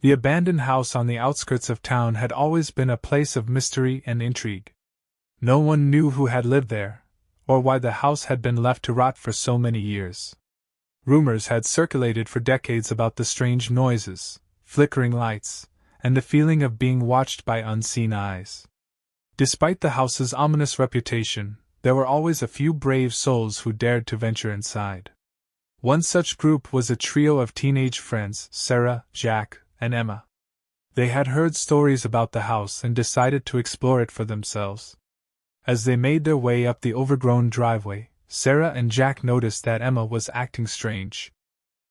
The abandoned house on the outskirts of town had always been a place of mystery and intrigue. No one knew who had lived there, or why the house had been left to rot for so many years. Rumors had circulated for decades about the strange noises, flickering lights, and the feeling of being watched by unseen eyes. Despite the house's ominous reputation, there were always a few brave souls who dared to venture inside. One such group was a trio of teenage friends, Sarah, Jack, and Emma. They had heard stories about the house and decided to explore it for themselves. As they made their way up the overgrown driveway, Sarah and Jack noticed that Emma was acting strange.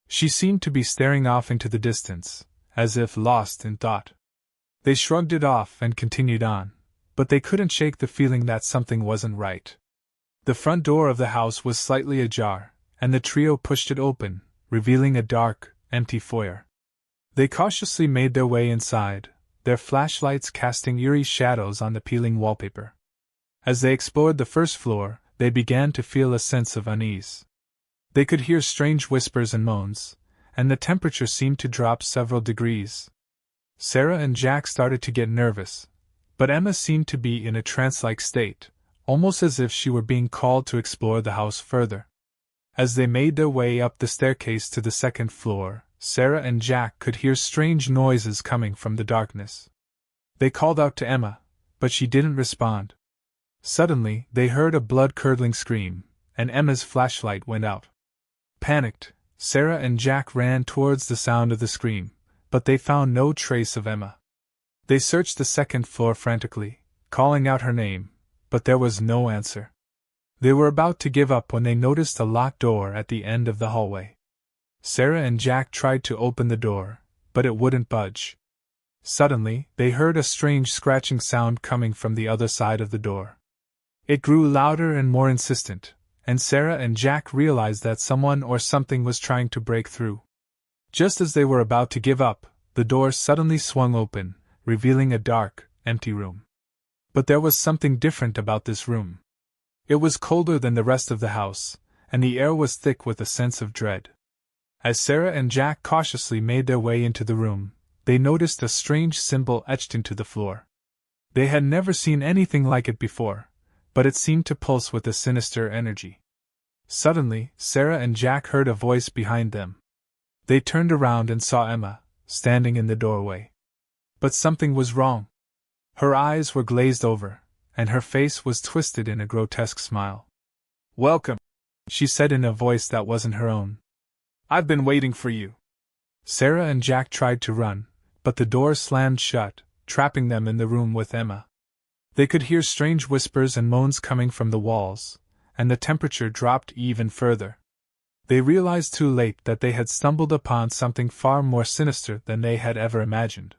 She seemed to be staring off into the distance, as if lost in thought. They shrugged it off and continued on, but they couldn't shake the feeling that something wasn't right. The front door of the house was slightly ajar, and the trio pushed it open, revealing a dark, empty foyer. They cautiously made their way inside, their flashlights casting eerie shadows on the peeling wallpaper. As they explored the first floor, they began to feel a sense of unease. They could hear strange whispers and moans, and the temperature seemed to drop several degrees. Sarah and Jack started to get nervous, but Emma seemed to be in a trance-like state, almost as if she were being called to explore the house further. As they made their way up the staircase to the second floor, Sarah and Jack could hear strange noises coming from the darkness. They called out to Emma, but she didn't respond. Suddenly, they heard a blood-curdling scream, and Emma's flashlight went out. Panicked, Sarah and Jack ran towards the sound of the scream, but they found no trace of Emma. They searched the second floor frantically, calling out her name, but there was no answer. They were about to give up when they noticed a locked door at the end of the hallway. Sarah and Jack tried to open the door, but it wouldn't budge. Suddenly, they heard a strange scratching sound coming from the other side of the door. It grew louder and more insistent, and Sarah and Jack realized that someone or something was trying to break through. Just as they were about to give up, the door suddenly swung open, revealing a dark, empty room. But there was something different about this room. It was colder than the rest of the house, and the air was thick with a sense of dread. As Sarah and Jack cautiously made their way into the room, they noticed a strange symbol etched into the floor. They had never seen anything like it before, but it seemed to pulse with a sinister energy. Suddenly, Sarah and Jack heard a voice behind them. They turned around and saw Emma, standing in the doorway. But something was wrong. Her eyes were glazed over, and her face was twisted in a grotesque smile. "Welcome," she said in a voice that wasn't her own. "I've been waiting for you." Sarah and Jack tried to run, but the door slammed shut, trapping them in the room with Emma. They could hear strange whispers and moans coming from the walls, and the temperature dropped even further. They realized too late that they had stumbled upon something far more sinister than they had ever imagined.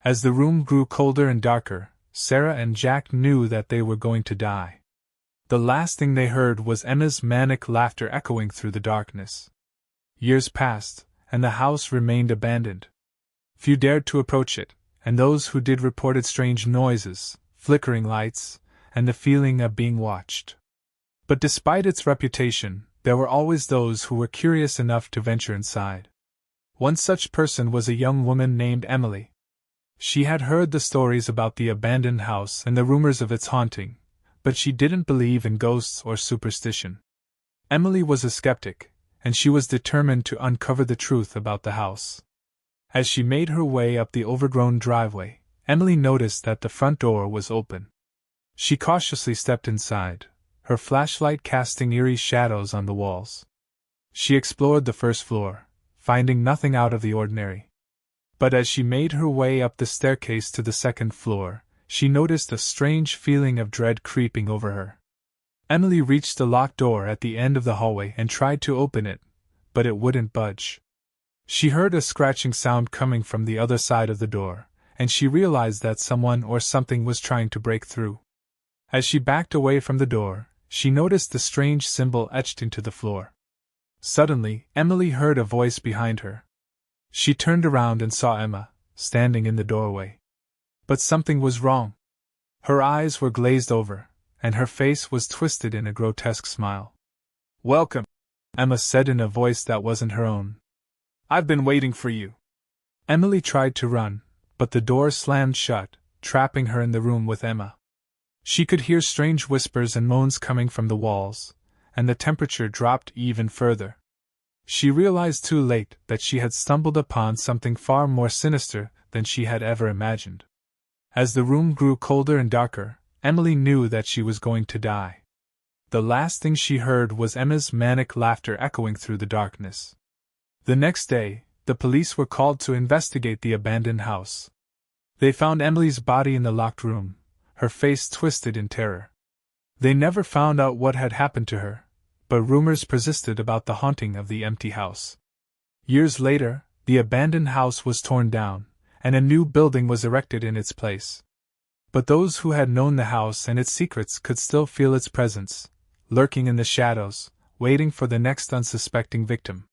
As the room grew colder and darker, Sarah and Jack knew that they were going to die. The last thing they heard was Emma's manic laughter echoing through the darkness. Years passed, and the house remained abandoned. Few dared to approach it, and those who did reported strange noises, flickering lights, and the feeling of being watched. But despite its reputation, there were always those who were curious enough to venture inside. One such person was a young woman named Emily. She had heard the stories about the abandoned house and the rumors of its haunting, but she didn't believe in ghosts or superstition. Emily was a skeptic, and she was determined to uncover the truth about the house. As she made her way up the overgrown driveway, Emily noticed that the front door was open. She cautiously stepped inside, her flashlight casting eerie shadows on the walls. She explored the first floor, finding nothing out of the ordinary. But as she made her way up the staircase to the second floor, she noticed a strange feeling of dread creeping over her. Emily reached the locked door at the end of the hallway and tried to open it, but it wouldn't budge. She heard a scratching sound coming from the other side of the door, and she realized that someone or something was trying to break through. As she backed away from the door, she noticed the strange symbol etched into the floor. Suddenly, Emily heard a voice behind her. She turned around and saw Emma, standing in the doorway. But something was wrong. Her eyes were glazed over, and her face was twisted in a grotesque smile. "Welcome," Emma said in a voice that wasn't her own. "I've been waiting for you." Emily tried to run, but the door slammed shut, trapping her in the room with Emma. She could hear strange whispers and moans coming from the walls, and the temperature dropped even further. She realized too late that she had stumbled upon something far more sinister than she had ever imagined. As the room grew colder and darker, Emily knew that she was going to die. The last thing she heard was Emma's manic laughter echoing through the darkness. The next day, the police were called to investigate the abandoned house. They found Emily's body in the locked room, her face twisted in terror. They never found out what had happened to her, but rumors persisted about the haunting of the empty house. Years later, the abandoned house was torn down, and a new building was erected in its place. But those who had known the house and its secrets could still feel its presence, lurking in the shadows, waiting for the next unsuspecting victim.